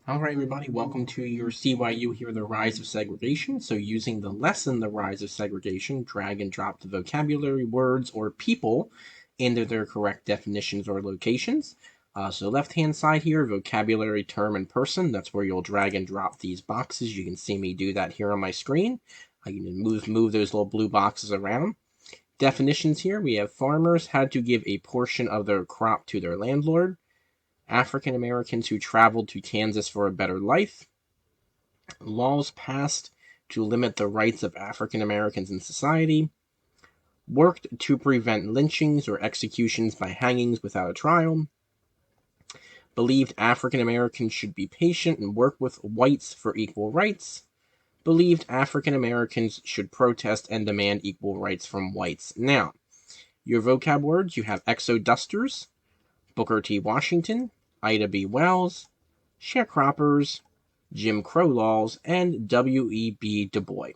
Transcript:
All right, everybody, welcome to your CYU here, The Rise of Segregation. So using the lesson, The Rise of Segregation, drag and drop the vocabulary, words, or people into their correct definitions or locations. So left-hand side here, vocabulary, term, and person. That's where you'll drag and drop these boxes. You can see me do that here on my screen. You can move those little blue boxes around. Definitions here, we have farmers had to give a portion of their crop to their landlord. African Americans who traveled to Kansas for a better life, laws passed to limit the rights of African Americans in society, worked to prevent lynchings or executions by hangings without a trial, believed African Americans should be patient and work with whites for equal rights, believed African Americans should protest and demand equal rights from whites. Now, your vocab words, you have exodusters, Booker T. Washington, Ida B. Wells, sharecroppers, Jim Crow laws, and W.E.B. Du Bois.